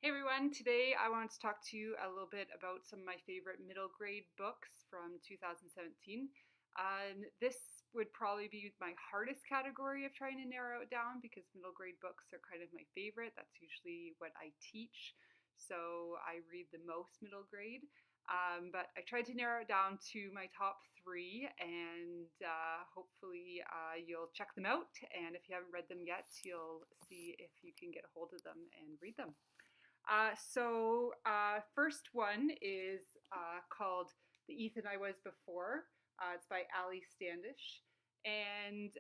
Hey everyone, today I wanted to talk to you a little bit about some of my favorite middle grade books from 2017. This would probably be my hardest category of trying to narrow it down because middle grade books are kind of my favorite. That's usually what I teach, so I read the most middle grade. But I tried to narrow it down to my top three, and hopefully you'll check them out. And if you haven't read them yet, you'll see if you can get a hold of them and read them. First one is called The Ethan I Was Before. It's by Ali Standish. And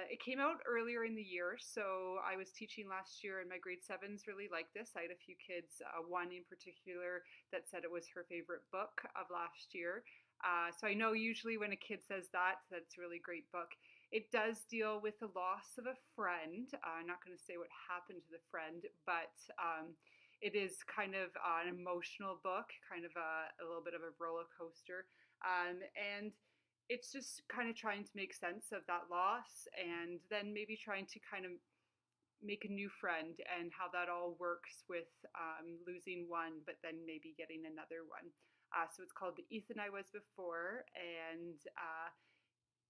it came out earlier in the year, so I was teaching last year, and my grade sevens really liked this. I had a few kids, one in particular, that said it was her favorite book of last year. So I know usually when a kid says that, that's a really great book. It does deal with the loss of a friend. I'm not going to say what happened to the friend, but it is kind of an emotional book, kind of a little bit of a roller coaster. And it's just kind of trying to make sense of that loss and then maybe trying to kind of make a new friend and how that all works with losing one, but then maybe getting another one. So it's called The Ethan I Was Before, and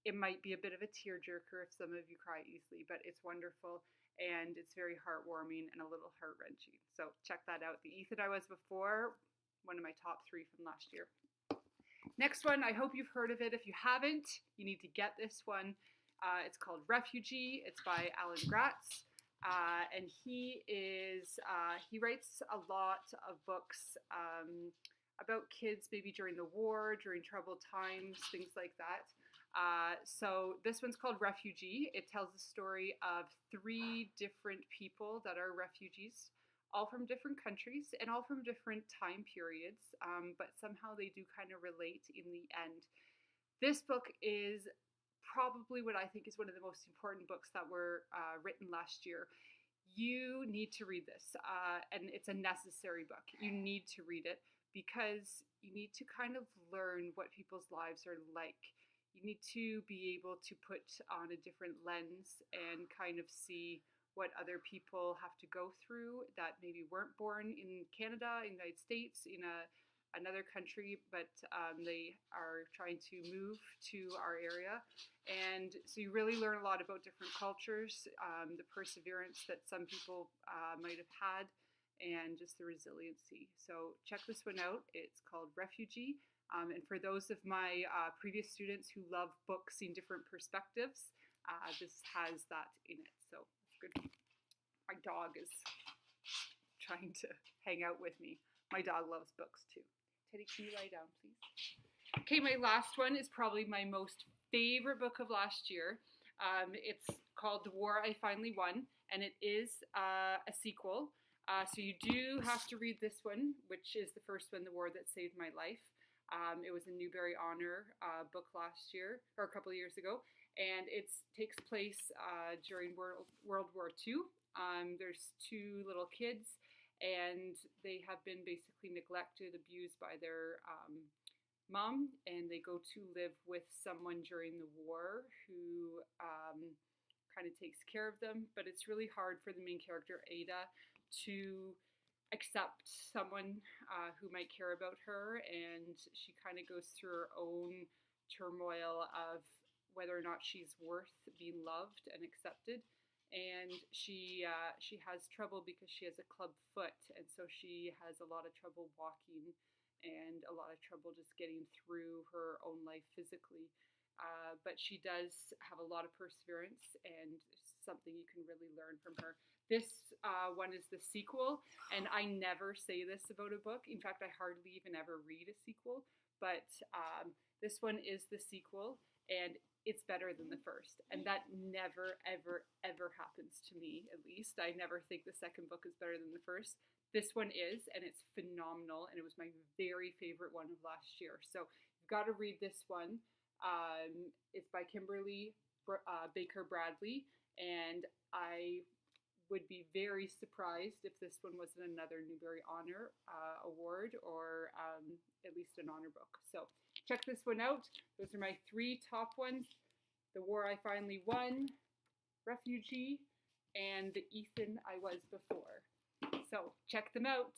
it might be a bit of a tearjerker if some of you cry easily, but it's wonderful and it's very heartwarming and a little heart wrenching. So check that out. The Ethan I Was Before, one of my top three from last year. Next one, I hope you've heard of it. If you haven't, you need to get this one. It's called Refugee. It's by Alan Gratz. And he writes a lot of books about kids maybe during the war, during troubled times, things like that. So this one's called Refugee. It tells the story of three different people that are refugees, all from different countries and all from different time periods, but somehow they do kind of relate in the end. This book is probably what I think is one of the most important books that were written last year. You need to read this, and it's a necessary book. You need to read it because you need to kind of learn what people's lives are like. You need to be able to put on a different lens and kind of see what other people have to go through that maybe weren't born in Canada, in the United States, in another country, but they are trying to move to our area. And so you really learn a lot about different cultures, the perseverance that some people might have had, and just the resiliency. So check this one out. It's called Refugee. And for those of my previous students who love books in different perspectives, this has that in it. So it's good. My dog is trying to hang out with me. My dog loves books too. Teddy, can you lie down, please? Okay, my last one is probably my most favorite book of last year. It's called The War I Finally Won, and it is a sequel. So you do have to read this one, which is the first one, The War That Saved My Life. It was a Newbery Honor book last year, or a couple of years ago, and it takes place during World War II. There's two little kids, and they have been basically neglected, abused by their mom, and they go to live with someone during the war who kind of takes care of them, but it's really hard for the main character, Ada, to accept someone who might care about her, and she kind of goes through her own turmoil of whether or not she's worth being loved and accepted. And she has trouble because she has a club foot, and so she has a lot of trouble walking and a lot of trouble just getting through her own life physically. But she does have a lot of perseverance, and something you can really learn from her. This one is the sequel, and I never say this about a book. In fact, I hardly even ever read a sequel, but this one is the sequel, and it's better than the first. And that never, ever, ever happens to me, at least. I never think the second book is better than the first. This one is, and it's phenomenal, and it was my very favorite one of last year. So you've got to read this one. It's by Kimberly Baker Bradley, and I would be very surprised if this one wasn't another Newbery Honor award, or at least an honor book. So check this one out. Those are my three top ones: The War I Finally Won, Refugee, and The Ethan I Was Before. So check them out.